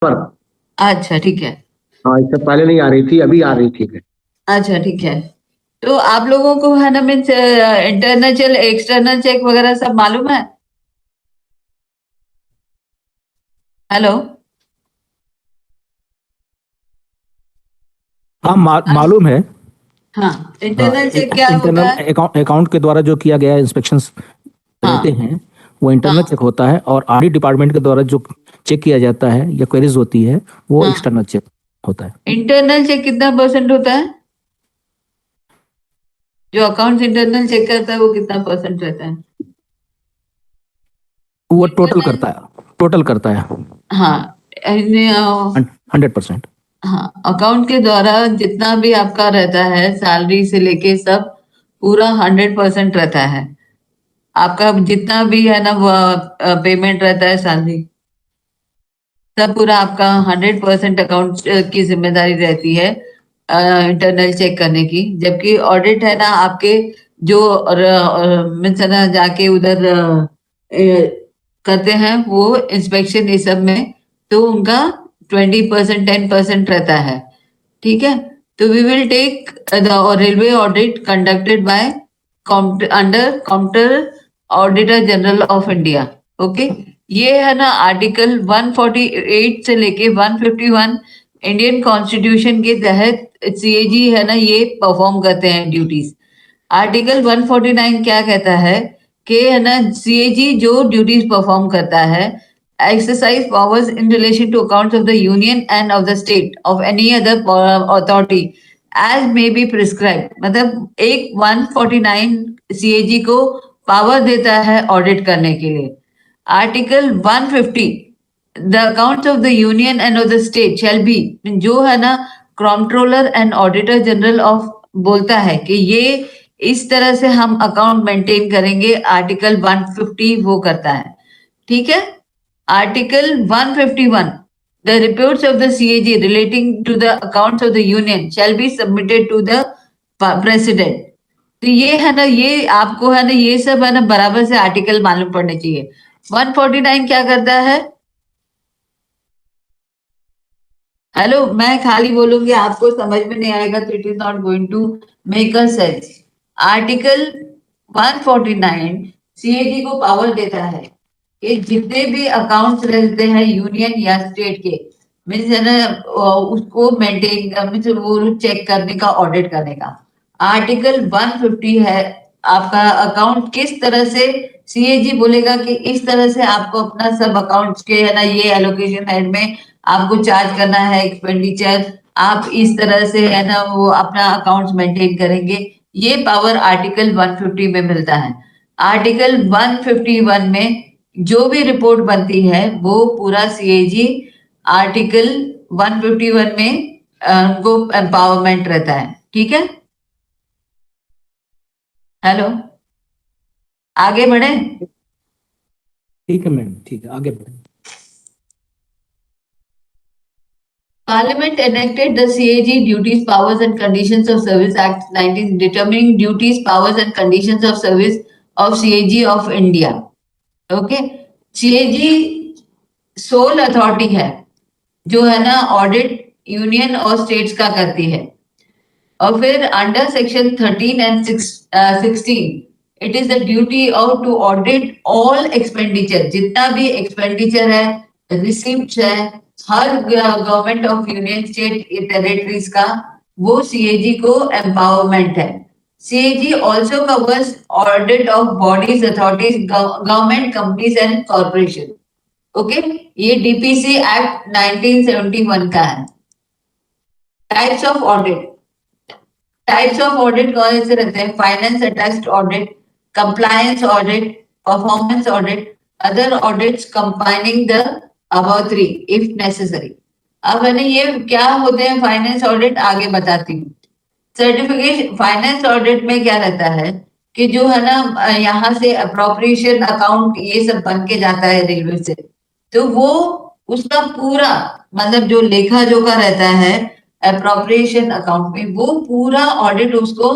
पर। अच्छा ठीक है। हाँ, इससे पहले नहीं आ रही थी, अभी आ रही थी। अच्छा ठीक है। तो आप लोगों को है ना means internal check external check वगैरह सब मालूम है? हेलो। हाँ, मालूम है। हाँ, इंटरनल चेक क्या होता इंटरनल है? अकाउंट के द्वारा जो किया गया इंस्पेक्शंस रहते हाँ हैं वो इंटरनल हाँ चेक होता है, और ऑडिट डिपार्टमेंट के द्वारा जो चेक किया जाता है या क्वेरीज होती है वो हाँ। एक्सटर्नल चेक होता है। इंटरनल चेक कितना परसेंट होता है? जो अकाउंट्स इंटरनल चेक करता है वो कितना परसेंट रहता है? वो इंटरनल। टोटल करता है हाँ 100%। हाँ, अकाउंट के द्वारा जितना भी आपका रहता है सैलरी से लेके सब पूरा 100% रहता है। आपका जितना भी है ना वो पेमेंट रहता है सैलरी, सब पूरा आपका 100% अकाउंट की जिम्मेदारी रहती है इंटरनल चेक करने की। जबकि ऑडिट है ना आपके जो मीन्स है ना जाके उधर करते हैं वो इंस्पेक्शन ये सब में, तो उनका 20% 10% रहता है। ठीक है। तो we will take the railway audit conducted by under counter auditor general of India. Okay. ये है ना आर्टिकल 148 से लेके 151 इंडियन कॉन्स्टिट्यूशन के तहत सीएजी है ना ये परफॉर्म करते हैं ड्यूटीज। आर्टिकल 149 क्या कहता है कि है ना सीएजी जो ड्यूटीज परफॉर्म करता है, exercise powers in relation to accounts of the union and of the state of any other authority as may be prescribed। मतलब एक 149 सीएजी को पावर देता है ऑडिट करने के लिए। Article 150 the accounts of the union end of the state shall be, जो है ना controller and auditor general of बोलता है कि ये इस तरह से हम अकाउंट मेंटेन करेंगे, आर्टिकल 150 वो करता है। ठीक है। Article 151 the reports of the CAG relating to the accounts of the union shall be submitted to the president। तो ये है ना ये आपको है ना ये सब है ना बराबर से आर्टिकल मालूम पड़ने चाहिए। 149 क्या करता है? हेलो, मैं खाली बोलूंगी आपको समझ में नहीं आएगा तो it is not going to make a sense. Article 149 CAG को पावर देता है कि जितने भी अकाउंट्स रहते हैं यूनियन या स्टेट के, मीन्स है ना उसको मेंटेन मीन्स वो चेक करने का, ऑडिट करने का। आर्टिकल 150 है आपका अकाउंट किस तरह से सीएजी बोलेगा कि इस तरह से आपको अपना सब अकाउंट्स के है ना ये एलोकेशन हेड में आपको चार्ज करना है एक्सपेंडिचर, आप इस तरह से है ना वो अपना अकाउंट्स मेंटेन करेंगे। ये पावर आर्टिकल 150 में मिलता है। आर्टिकल 151 में जो भी रिपोर्ट बनती है वो पूरा सीएजी आर्टिकल 151 में उनको एम्पावरमेंट रहता है। ठीक है। हेलो, आगे बढ़े? ठीक है मैम, ठीक है, आगे बढ़ें। Parliament enacted the CAG Duties, Powers and Conditions of Service Act 19 determining duties, powers and conditions of service of CAG of India। Okay. CAG soul authority है जो है ना ऑडिट यूनियन और स्टेट्स का करती है। और फिर under section 13 and 16 it is the duty of to audit all expenditure, जितना भी एक्सपेंडिचर है, रिसीप्ट है, हर government of union state territories का, वो सीएजी को एम्पावरमेंट है। CAG also covers audit of bodies, authorities, government companies and corporation. Okay. ये डीपीसी एक्ट 1971 का है। Types of audit, types of audit कौन से रहते हैं? Finance attached audit, compliance audit, performance audit, other audits combining the above three if necessary. अब है ना ये क्या होते हैं फाइनेंस ऑडिट, आगे बताती हूँ। सर्टिफिकेशन फाइनेंस ऑडिट में क्या रहता है कि जो है ना यहाँ से अप्रोप्रिएशन अकाउंट ये सब बन के जाता है रेलवे से, तो वो उसका पूरा मतलब जो लेखा जोखा रहता है अप्रोप्रिएशन अकाउंट में, वो पूरा ऑडिट उसको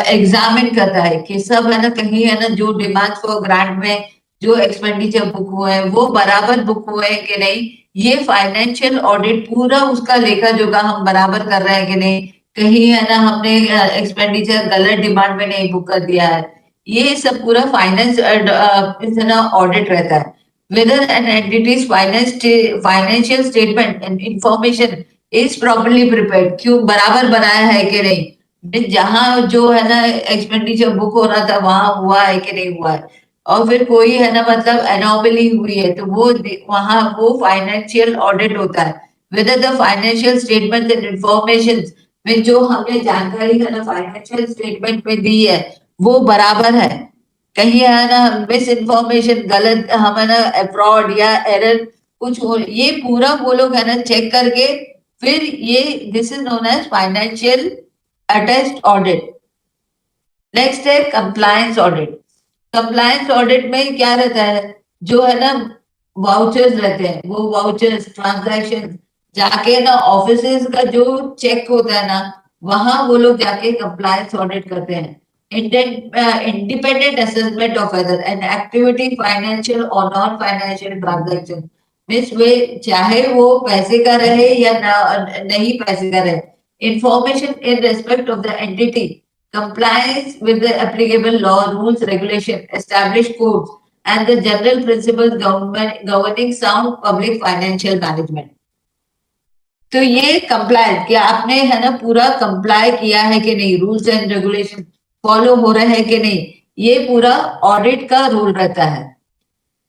एग्जामिन करता है कि सब है ना कहीं है ना जो डिमांड फॉर ग्रांट में जो एक्सपेंडिचर बुक हुए हैं वो बराबर बुक हुए हैं कि नहीं, ये फाइनेंशियल ऑडिट पूरा उसका लेखा जोखा हम बराबर कर रहे हैं कि नहीं, कहीं है ना हमने एक्सपेंडिचर गलत डिमांड में नहीं बुक कर दिया है, ये सब पूरा फाइनेंस है ना ऑडिट रहता है। whether an entity's financial statement and information is properly prepared, क्यों बराबर बनाया है कि नहीं, जहां जो है ना एक्सपेंडिचर बुक हो रहा था वहां हुआ है कि नहीं हुआ है, और फिर कोई है ना मतलब एनोमली हुई है तो वो वहां वो फाइनेंशियल ऑडिट होता है। whether the financial statements and information में जो हमने जानकारी है ना फाइनेंशियल स्टेटमेंट में दी है वो बराबर है, कहीं है ना मिस इन्फॉर्मेशन गलत हम है ना फ्रॉड या एरर कुछ हो, ये पूरा वो लोग है ना चेक करके फिर ये this is known as financial attest audit. Next है कंप्लायंस ऑडिट। कंप्लायंस ऑडिट में क्या रहता है, जो है ना वाउचर्स रहते हैं, वो वाउचर्स ट्रांजैक्शन जाके ना ऑफिसेज का जो चेक होता है ना वहां वो लोग जाके कंप्लायंस ऑडिट करते हैं। Independent assessment of whether an activity financial or non-financial transaction means वे चाहे वो पैसे का रहे या नहीं पैसे का रहे, information in respect of the entity complies with the applicable law, rules, regulation, established codes, and the general principles governing sound public financial management. तो ये कंप्लाई कि आपने है ना पूरा कंप्लाई किया है कि नहीं, रूल्स एंड रेगुलेशन फॉलो हो रहे हैं कि नहीं, ये पूरा ऑडिट का रूल रहता है।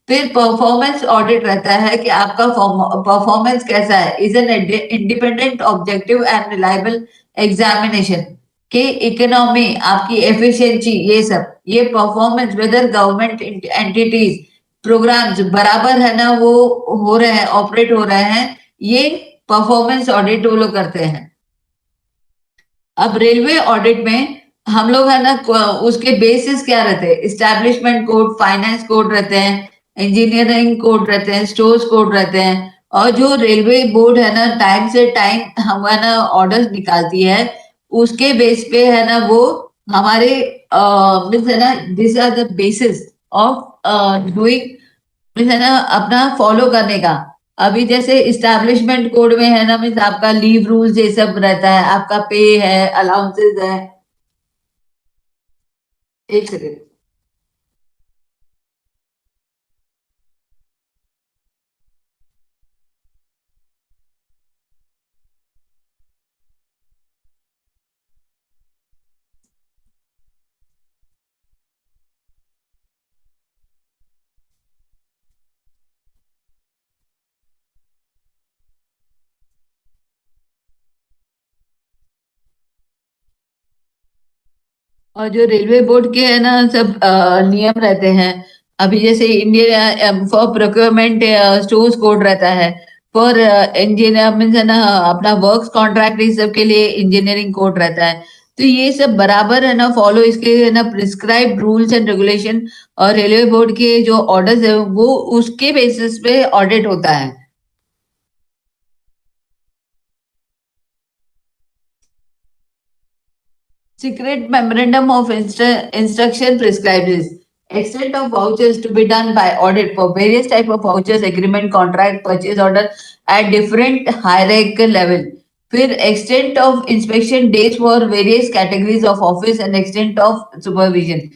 फिर परफॉर्मेंस ऑडिट रहता है कि आपका परफॉर्मेंस कैसा है, is an independent objective and reliable examination कि इकोनॉमी आपकी एफिशिएंसी ये सब, ये performance whether government entities programmes बराबर है ना वो हो रहे हैं, ऑपरेट हो रहे हैं, ये परफॉर्मेंस ऑडिट वो लोग करते हैं। अब रेलवे ऑडिट में हम लोग है ना उसके बेसिस क्या रहते हैं, इस्टेब्लिशमेंट कोड, फाइनेंस कोड रहते हैं, इंजीनियरिंग कोड रहते हैं, स्टोर्स कोड रहते हैं, और जो रेलवे बोर्ड है ना टाइम से टाइम हम है ना ऑर्डर्स निकालती है उसके बेस पे है ना वो हमारे मीन्स है ना this are the basis of doing means है ना अपना फॉलो करने का। अभी जैसे इस्टेब्लिशमेंट कोड में है ना मीन्स आपका लीव रूल्स ये सब रहता है, आपका पे है, अलाउंसेस है। एक सेकेंड, और जो रेलवे बोर्ड के है ना सब नियम रहते हैं, अभी जैसे Indian for procurement stores code रहता है, फॉर इंजीनियर मीन्स है ना अपना वर्क्स कॉन्ट्रैक्ट इस सब के लिए इंजीनियरिंग कोड रहता है। तो ये सब बराबर है ना फॉलो इसके है ना प्रिस्क्राइब्ड रूल्स एंड रेगुलेशन, और रेलवे बोर्ड के जो ऑर्डर्स है वो उसके बेसिस पे ऑडिट होता है। Secret memorandum of instruction prescribes extent of vouchers to be done by audit for various type of vouchers, agreement, contract, purchase order at different hierarchical level. फिर extent of inspection days for various categories of office and extent of supervision.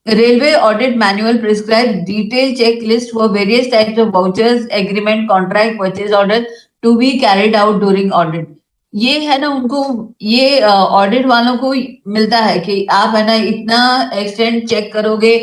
Railway audit manual prescribes detailed checklist for various types of vouchers, agreement, contract, purchase order to be carried out during audit. ये है ना उनको ये audit वालों को मिलता है कि आप है ना इतना एक्सटेंड चेक करोगे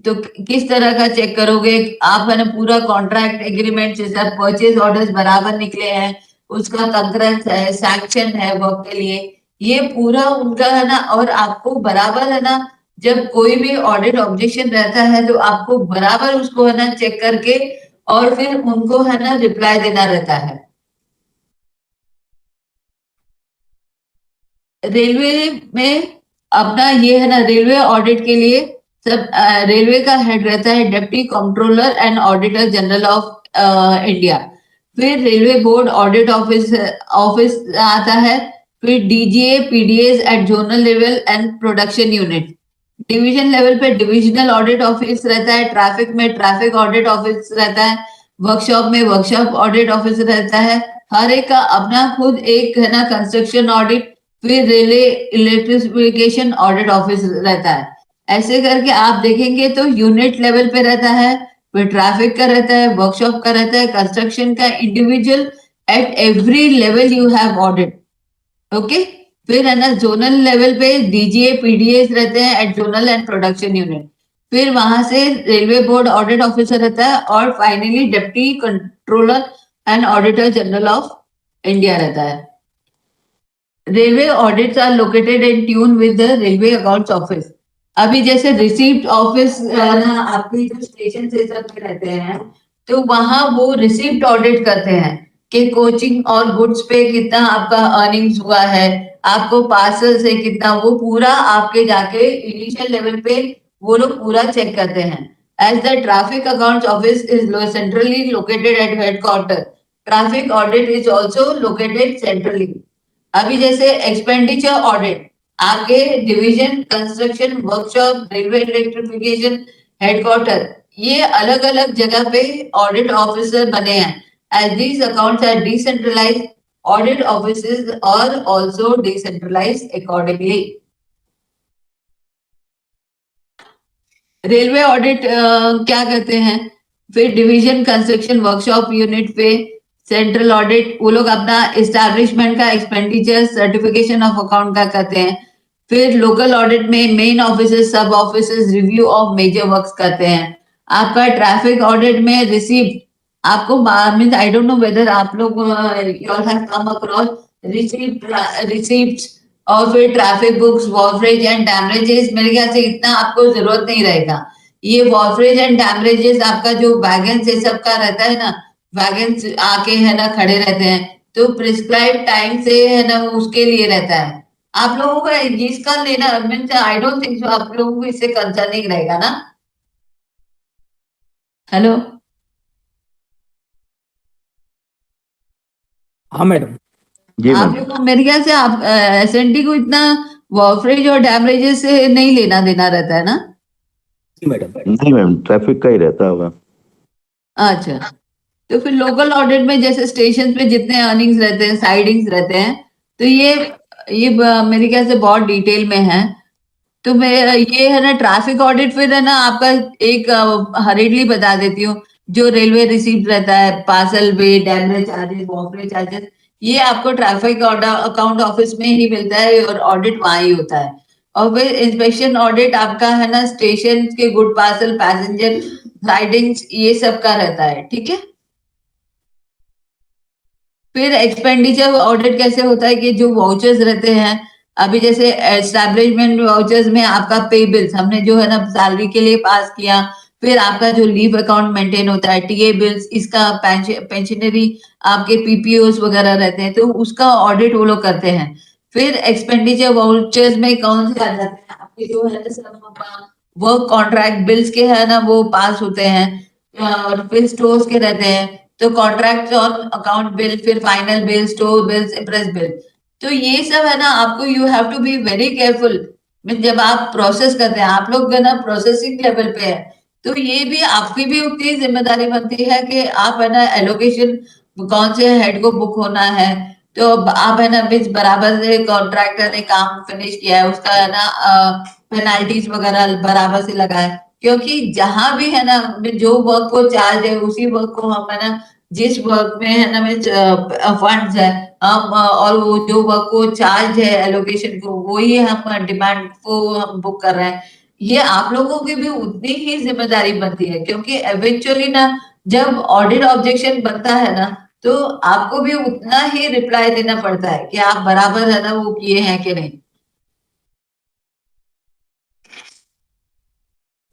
तो किस तरह का चेक करोगे, आप है ना पूरा कॉन्ट्रैक्ट एग्रीमेंट से सब परचेज ऑर्डर्स बराबर निकले हैं, उसका कंकरेंस है, सैंक्शन है वर्क के लिए, ये पूरा उनका है ना, और आपको बराबर है ना जब कोई भी ऑडिट ऑब्जेक्शन रहता है तो आपको बराबर उसको है ना चेक करके और फिर उनको है ना रिप्लाई देना रहता है। रेलवे में अपना ये है ना रेलवे ऑडिट के लिए सब रेलवे का हेड रहता है deputy controller and auditor general of India. फिर railway board audit office office आता है, फिर DGA PDS at zonal level and production unit. Division level पे डिविजनल ऑडिट ऑफिस रहता है, ट्रैफिक में ट्रैफिक ऑडिट ऑफिस रहता है, वर्कशॉप में वर्कशॉप ऑडिट ऑफिसर रहता है। हर एक का अपना खुद एक है ना कंस्ट्रक्शन ऑडिट, फिर रेलवे इलेक्ट्रिफिकेशन ऑडिट ऑफिस रहता है। ऐसे करके आप देखेंगे तो यूनिट लेवल पे रहता है, फिर ट्रैफिक का रहता है, वर्कशॉप का रहता है, कंस्ट्रक्शन का, individual at every level you have audit. Okay, फिर है ना जोनल लेवल पे डीजीए पीडीएस रहते हैं at zonal and production unit. फिर वहां से रेलवे बोर्ड ऑडिट ऑफिसर रहता है, और finally deputy controller and auditor general of India रहता है। Railway audits are located in tune with the railway accounts office. अभी जैसे रिसीप्ट ऑफिस ना आपके जो स्टेशन से सब पे रहते हैं, तो वहां वो रिसीप्ट ऑडिट करते हैं कि कोचिंग और गुड्स पे कितना आपका अर्निंग्स हुआ है, आपको पार्सल से कितना, वो पूरा आपके जाके इनिशियल लेवल पे वो लोग पूरा चेक करते हैं। As the traffic accounts office is centrally located at headquarter, traffic audit is also located centrally. अभी जैसे एक्सपेंडिचर ऑडिट आपके division construction workshop railway electrification headquarter, ये अलग अलग जगह पे ऑडिट ऑफिसर बने हैं। As these accounts are decentralise, audit offices are also decentralise accordingly. Railway audit क्या करते हैं, फिर डिवीजन कंस्ट्रक्शन वर्कशॉप यूनिट पे सेंट्रल ऑडिट, वो लोग अपना एस्टैब्लिशमेंट का एक्सपेंडिचर सर्टिफिकेशन ऑफ अकाउंट का करते हैं। फिर लोकल ऑडिट में मेन ऑफिसेस सब offices review of major works करते हैं। आपका ट्रैफिक ऑडिट में रिसीप्ट, आपको means I don't know whether आप लोग you all have come across receipts, और फिर ट्रैफिक बुक्स, वॉफरेज एंड डैमेजेस। मेरे ख्याल से इतना आपको जरूरत नहीं रहेगा। ये वॉफरेज एंड डैमेजेस आपका जो वैगन से सबका रहता है ना, वैगन आके है ना खड़े रहते हैं, तो प्रिस्क्राइब टाइम से है ना उसके लिए रहता है। आप लोगों को इसका लेना means I don't think so आप लोगों को इससे कंसर्निंग रहेगा ना। हेलो, हाँ मैडम। जी आप मैम। लोग को मेरे ख्याल से आप एसएनडी को इतना वॉफरेज और डैमेजेस से नहीं लेना देना रहता है ना। जी मैडम। नहीं मैम, ट्रैफिक का ही रहता होगा। अच्छा, तो फिर लोकल ऑडिट में जैसे स्टेशन पे जितने अर्निंग्स रहते हैं, साइडिंग्स रहते हैं, तो मेरे ख्याल से बहुत डिटेल में है। तो मैं ये है ना ट्रैफिक ऑडिट, फिर है ना आपका एक हरीडली बता देती हूँ। जो रेलवे रिसीप्ट रहता है, पार्सल वे, डैमेज चार्जेस, वॉफरेज चार्जेस, ये आपको ट्रैफिक अकाउंट ऑफिस में ही मिलता है और ऑडिट वहां ही होता है। और फिर इंस्पेक्शन ऑडिट आपका है ना स्टेशन के गुड पार्सल पैसेंजर साइडिंग्स ये सब का रहता है, ठीक है। फिर एक्सपेंडिचर ऑडिट कैसे होता है कि जो वाउचर्स रहते हैं, अभी जैसे एस्टैब्लिशमेंट वाउचर्स में आपका पे बिल्स हमने जो है ना सैलरी के लिए पास किया, फिर आपका जो लीव अकाउंट मेंटेन होता है, टीए बिल्स, इसका पेंशनरी, आपके पीपीओस वगैरह रहते हैं, तो उसका ऑडिट वो लोग करते हैं। फिर एक्सपेंडिचर वाउचर्स में कौन से आ जाते हैं आपके जो है ना वर्क कॉन्ट्रैक्ट बिल्स के है ना वो पास होते हैं, और फिर स्टोर्स के रहते हैं, तो कॉन्ट्रैक्ट ऑन अकाउंट बिल, फिर final bill, store bills, imprest bill. तो ये सब है ना आपको you have to be very careful. जब आप प्रोसेस करते हैं, आप लोग है ना प्रोसेसिंग लेवल पे है, तो ये भी आपकी भी उतनी जिम्मेदारी बनती है कि आप है ना एलोकेशन कौन से हेड को बुक होना है, तो आप है ना बीच बराबर से कॉन्ट्रैक्टर ने काम फिनिश किया है उसका है ना पेनाल्टीज वगैरह बराबर से लगाए। क्योंकि जहां भी है ना जो वर्क को चार्ज है उसी वर्क को हम है ना, जिस वर्क में है ना फंड्स है हम और वो जो वर्क को चार्ज है एलोकेशन को, वही हम डिमांड को हम बुक कर रहे हैं। ये आप लोगों की भी उतनी ही जिम्मेदारी बनती है, क्योंकि एवेंचुअली ना जब ऑडिट ऑब्जेक्शन बनता है ना, तो आपको भी उतना ही रिप्लाई देना पड़ता है कि आप बराबर है ना वो किए हैं कि नहीं।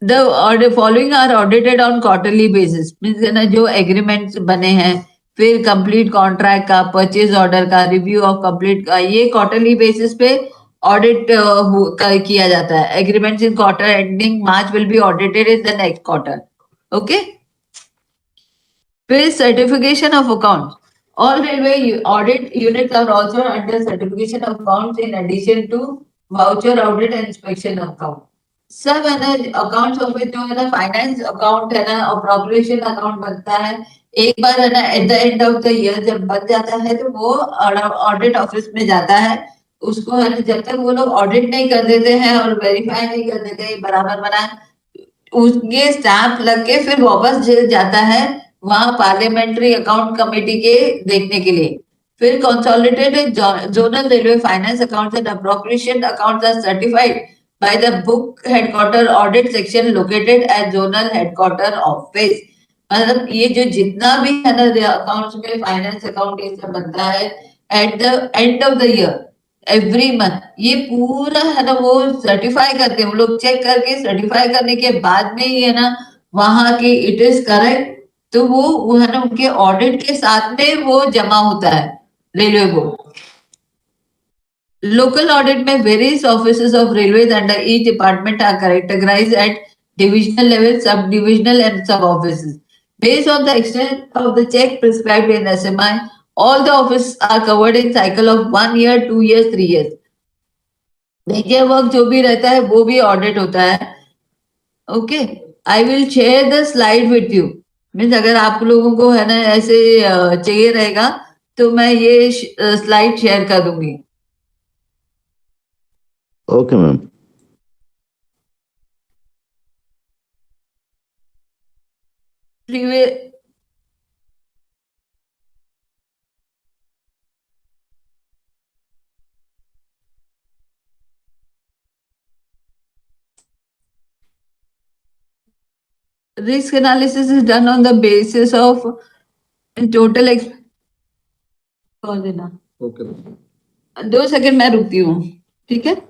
The order following are audited on quarterly basis, means है ना जो एग्रीमेंट्स बने हैं, फिर कंप्लीट कॉन्ट्रैक्ट का, परचेज ऑर्डर का, रिव्यू ऑफ कंप्लीट का, ये क्वार्टरली बेसिस पे ऑडिट किया जाता है। Agreements in quarter ending March will be audited in the next quarter, okay. फिर certification of account, all railway audit units are also under certification of accounts in addition to voucher audit and inspection of account. सब है ना accounts office जो है ना finance account है ना appropriation account बनता है। एक बार है ना at the end of the year जब बन जाता है तो वो ऑडिट ऑफिस में जाता है। उसको है ना जब तक वो लोग ऑडिट नहीं कर देते हैं और वेरीफाई नहीं कर देते हैं बराबर बना उसके स्टैंप लग के फिर वापस जाता है वहां पार्लियामेंट्री अकाउंट कमेटी के देखने के लिए। फिर consolidated zonal railway finance accounts and appropriation accounts are certified by the book headquarter audit section located at zonal headquarter office. मतलब ये जो जितना भी है ना अकाउंट्स में फाइनेंस अकाउंट ये सब बनता है at the end of the year every month ये पूरा है ना वो सर्टिफाई करते हैं वो लोग चेक करके सर्टिफाई करने के बाद में ही है ना वहां की इट इज करेक्ट तो वो है ना उनके ऑडिट के साथ में वो जमा होता है railway board. Local audit may various offices of railways under each department are categorized at divisional level, sub-divisional and sub-offices. Based on the extent of the check prescribed in SMI, all the offices are covered in cycle of 1 year, 2 years, 3 years. देखिए work जो भी रहता है वो भी audit होता है। Okay I will share the slide with you means अगर आप लोगों को है ना ऐसे चाहिए रहेगा तो मैं ये स्लाइड शेयर कर दूंगी। Okay ma'am. Freeway risk analysis is done on the basis of total कौन देना ओके। 2 सेकंड मैं रुकती हूँ ठीक है।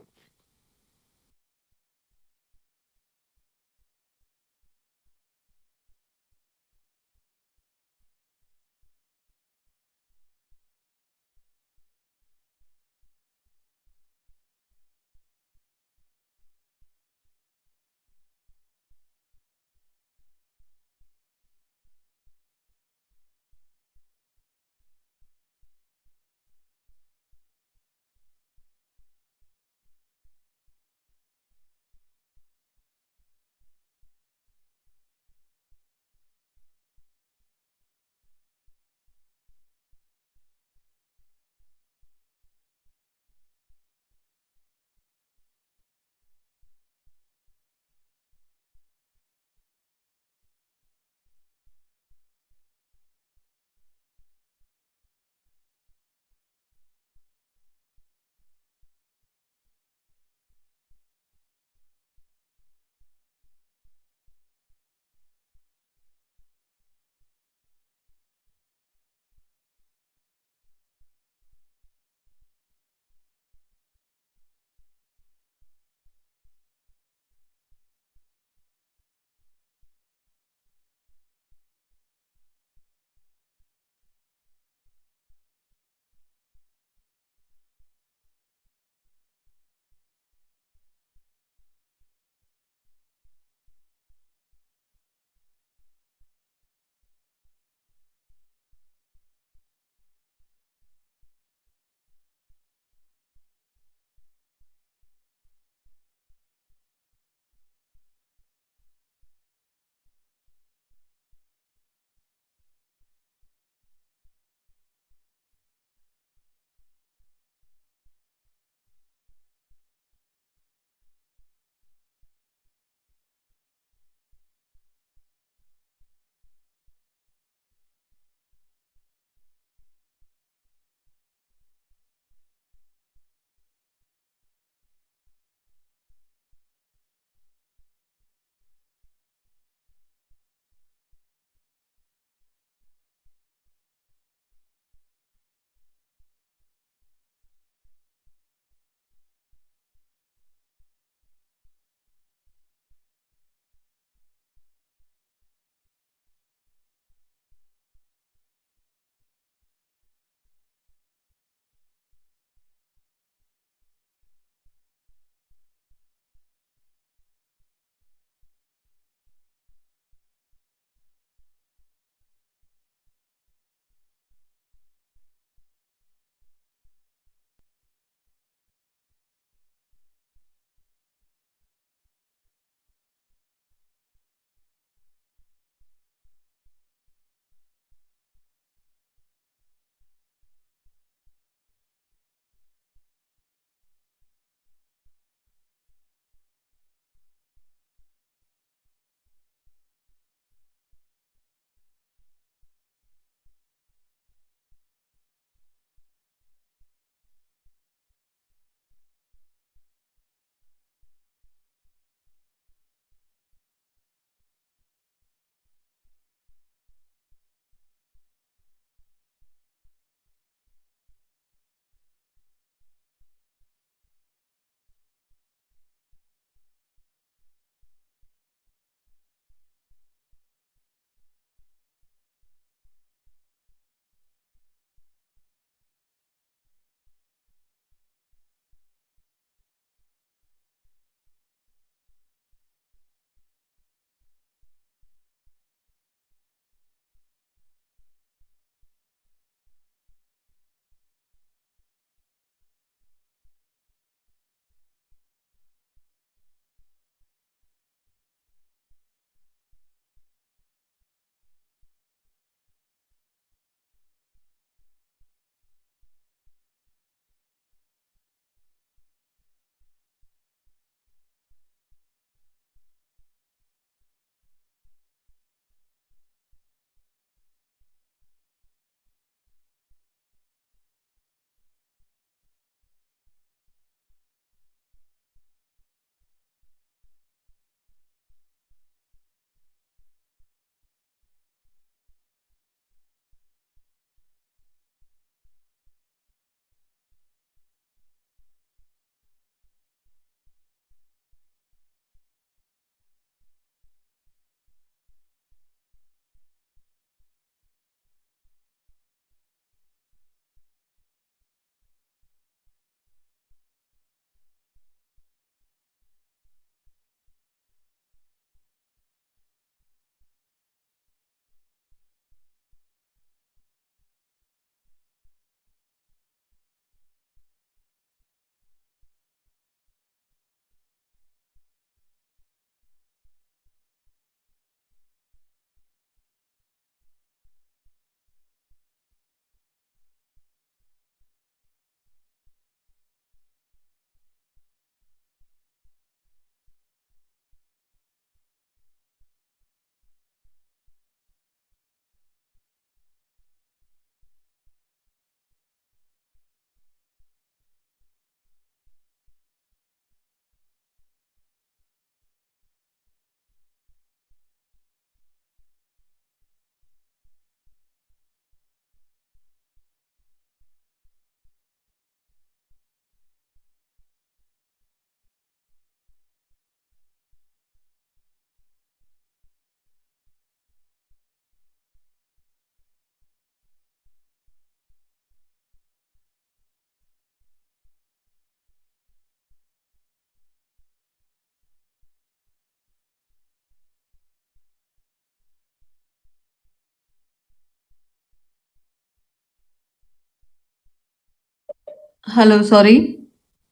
हेलो, सॉरी,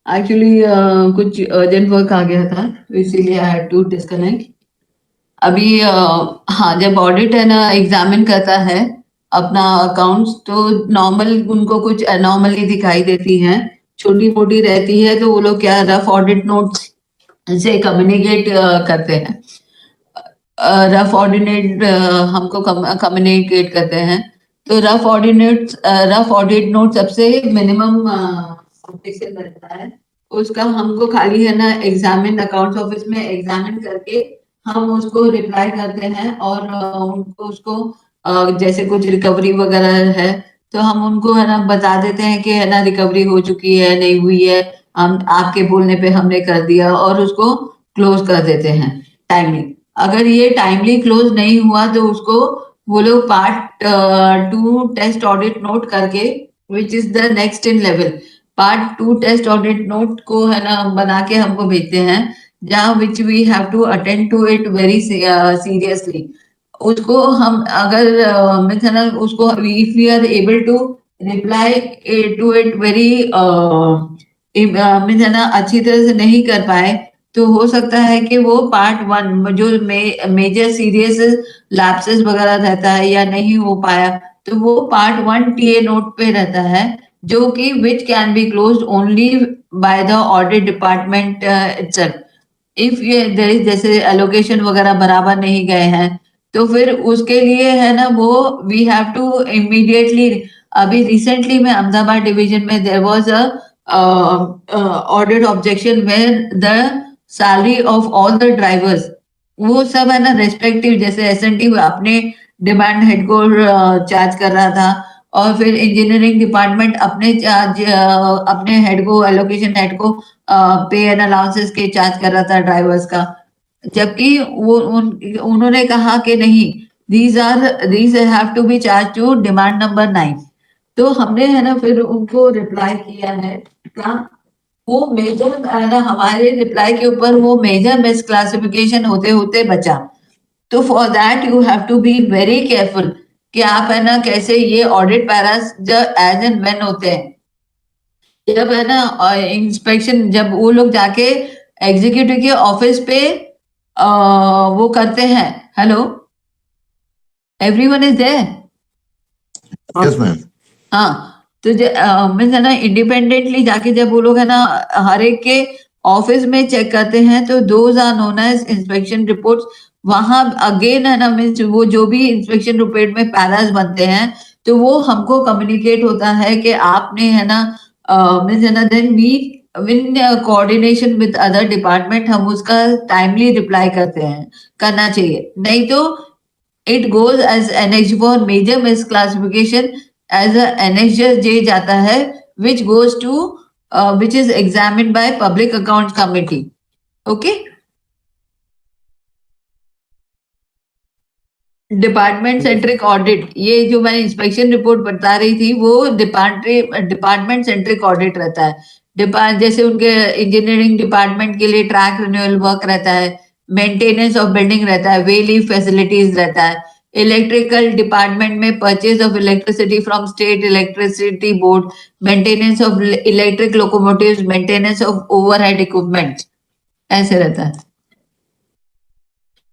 एक्चुअली कुछ अर्जेंट वर्क आ गया था तो इसीलिए आई हैड टू डिस्कनेक्ट। अभी हाँ, जब ऑडिट है ना एग्जामिन करता है अपना अकाउंट्स, तो नॉर्मल उनको कुछ एनॉमली दिखाई देती हैं, छोटी मोटी रहती है, तो वो लोग क्या रफ ऑडिट नोट्स से कम्युनिकेट करते हैं। रफ ऑर्डिनेट हमको कम्युनिकेट करते हैं। तो रफ ऑडिट नोट सबसे मिनिमम सेक्शन रहता है, उसका हमको खाली है ना एग्जामिन अकाउंट्स ऑफिस में एग्जामिन करके हम उसको रिप्लाई करते हैं, और उनको उसको जैसे कुछ रिकवरी वगैरह है तो हम उनको है ना बता देते हैं कि है ना रिकवरी हो चुकी है, नहीं हुई है, हम आपके बोलने पे हमने कर दिया, और उसको क्लोज कर देते हैं टाइमली। अगर ये टाइमली क्लोज नहीं हुआ तो उसको वो लोग पार्ट 2 टेस्ट ऑडिट नोट करके, which is the next in level, part 2 test audit note को है ना बना के हमको भेजते हैं, जहाँ which we have to attend to it very seriously. उसको हम अगर मीन्स है ना उसको if we are able to reply to it very means है ना अच्छी तरह से नहीं कर पाए, तो हो सकता है कि वो पार्ट 1 जो मेजर सीरियस लैप्सेस वगैरह रहता है या नहीं हो पाया, तो वो पार्ट 1 टीए नोट पे रहता है, जो कि which can be closed only by the audit department itself. If ये देयर इज जैसे एलोकेशन वगैरह बराबर नहीं गए हैं, तो फिर उसके लिए है ना वो वी हैव टू इमीडिएटली। अभी रिसेंटली में अहमदाबाद डिवीजन में there was a audit objection where the salary of all the drivers, वो सब है ना रेस्पेक्टिव, जैसे एसएनटी अपने डिमांड हेड को चार्ज कर रहा था, और फिर इंजीनियरिंग डिपार्टमेंट अपने चार्ज अपने हेड को एलोकेशन हेड को पे एंड अलाउंसेस के चार्ज कर रहा था ड्राइवर्स का। जबकि उन्होंने कहा कि नहीं, these have to be charge to demand number 9। तो हमने है ना फिर उनको रिप्लाई किया है, क्या वो मेजर है ना हमारे रिप्लाई के ऊपर वो मेजर मिस क्लासिफिकेशन होते होते बचा। तो for that you have to be very careful कि आप है ना कैसे ये ऑडिट पैरास जब एज एंड व्हेन होते हैं, जब है ना इंस्पेक्शन, जब वो लोग जाके एग्जीक्यूटिव के ऑफिस पे वो करते हैं। Hello, everyone is there? Yes ma'am. हाँ, तो मीन्स है ना इंडिपेंडेंटली जाके जब वो लोग है ना हर एक के ऑफिस में चेक करते हैं, तो those are known as inspection reports. वहां अगेन है ना मीन्स वो जो भी इंस्पेक्शन रिपोर्ट में पैरास बनते हैं, तो वो हमको कम्युनिकेट होता है कि आपने है ना मीन्स है ना then we win coordination with other department हम उसका टाइमली रिप्लाई करते हैं, करना चाहिए। नहीं तो it goes as annex for major misclassification, as a NHJ जाता है, which goes to which is examined by Public Accounts Committee. Okay? Department centric audit, ये जो मैं इंस्पेक्शन रिपोर्ट बता रही थी वो डिपार्टमेंट सेंट्रिक ऑडिट रहता है। जैसे उनके इंजीनियरिंग डिपार्टमेंट के लिए ट्रैक रिन्यूअल वर्क रहता है, मेंटेनेंस ऑफ बिल्डिंग रहता है, वे लीव फैसिलिटीज रहता है। इलेक्ट्रिकल डिपार्टमेंट में purchase of electricity from state electricity board, maintenance of electric locomotives, maintenance of overhead equipment, ऐसे रहता है।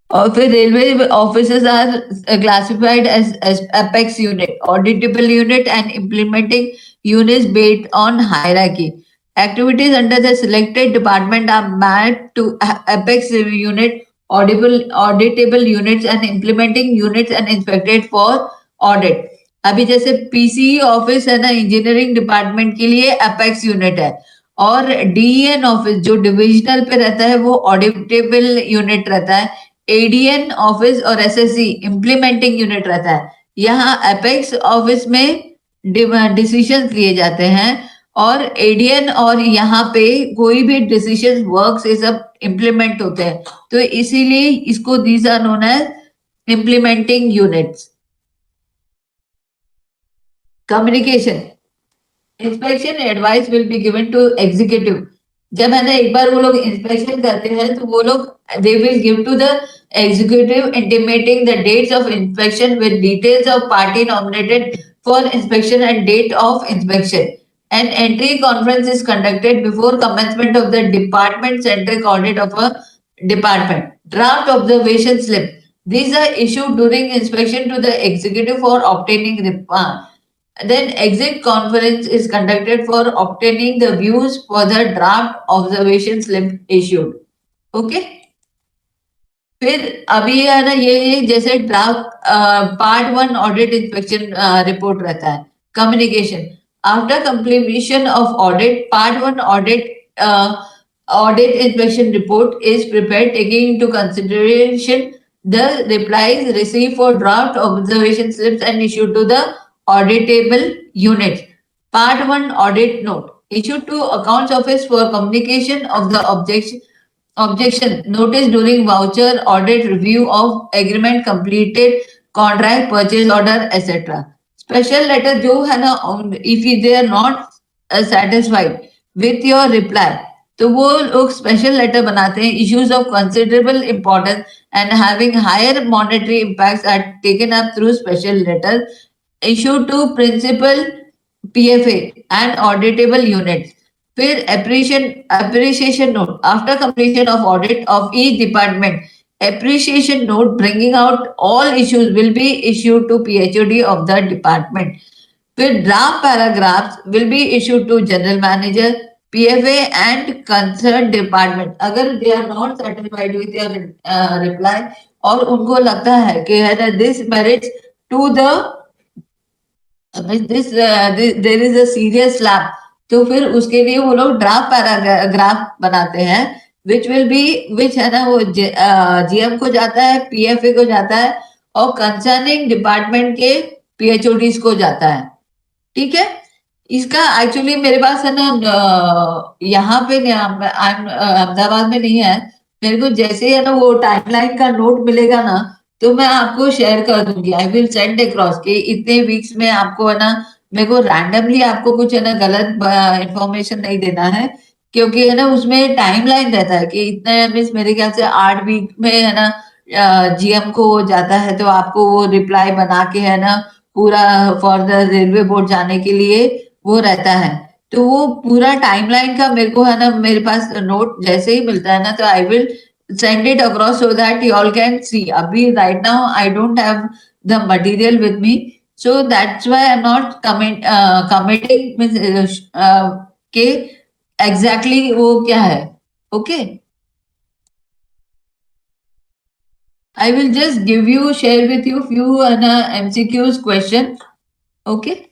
और फिर railway officers are classified as apex unit, auditable unit and implementing units based on hierarchy. Activities under the selected department are mapped to apex unit, auditable units and implementing units and inspected for audit. अभी जैसे PC office है ना engineering department के लिए apex unit है, और DN office जो divisional पे रहता है वो ऑडिटेबल यूनिट रहता है। एडीएन ऑफिस और एसएससी इम्प्लीमेंटिंग यूनिट रहता है। यहाँ अपेक्स ऑफिस में डिसीजन लिए जाते हैं, और एडीएन और यहाँ पे कोई भी डिसीजन वर्क ये सब इम्प्लीमेंट होते हैं, तो इसीलिए इसको these are known as implementing units. Communication, inspection advice will be given to executive. जब है ना एक बार वो लोग इंस्पेक्शन करते हैं तो वो लोग they will give to the executive intimating the dates of inspection with details of party nominated for inspection and date of inspection. An entry conference is conducted before commencement of the department centric audit of a department. Draft observation slip. These are issued during inspection to the executive for obtaining then exit conference is conducted for obtaining the views for the draft observation slip issued. Okay. फिर अभी है ना ये जैसे draft part 1 audit inspection report रहता है. Communication after completion of audit part 1 audit inspection report is prepared taking into consideration the replies received for draft observation slips and issued to the auditable units. Part 1 audit note issued to accounts office for communication of the objection notice during voucher audit review of agreement completed contract purchase order etc. Special letter जो है ना if they are not satisfied with your reply तो वो लोग special letter बनाते हैं. Issues of considerable importance and having higher monetary impacts are taken up through special letter issued to principal PFA and auditable units. फिर appreciation note after completion of audit of each department. Appreciation note bringing out all issues will be issued to PHOD of the department. फिर draft paragraphs will be issued to general manager, PFA and concerned department. अगर they are not satisfied with your reply और उनको लगता है कि है ना this merits to the there is a serious slap तो फिर उसके लिए वो लोग ड्राफ्ट पैराग्राफ बनाते हैं which है ना वो जीएम को जाता है, पीएफए को जाता है और कंसर्निंग डिपार्टमेंट के पीएचओडीज को जाता है. ठीक है. इसका एक्चुअली मेरे पास है ना यहाँ पे अहमदाबाद में नहीं है. मेरे को जैसे है ना वो टाइमलाइन का नोट मिलेगा ना तो मैं आपको शेयर कर दूंगी. आई विल सेंड अक्रॉस के इतने वीक्स में आपको है ना मेरे को रैंडमली आपको कुछ है ना गलत इंफॉर्मेशन नहीं देना है क्योंकि है ना उसमें टाइमलाइन रहता है कि इतने मीन्स मेरे ख्याल से 8 वीक में है ना जीएम को जाता है तो आपको वो रिप्लाई बना के है ना पूरा फॉर द रेलवे बोर्ड जाने के लिए वो रहता है. तो वो पूरा टाइमलाइन का मेरे को है ना मेरे पास नोट जैसे ही मिलता है ना तो I will send it across so that you all can see. Abhi right now I don't have the material with me, so that's why I'm not committing के exactly वो क्या है. Okay, I will just share with you few MCQs question. Okay.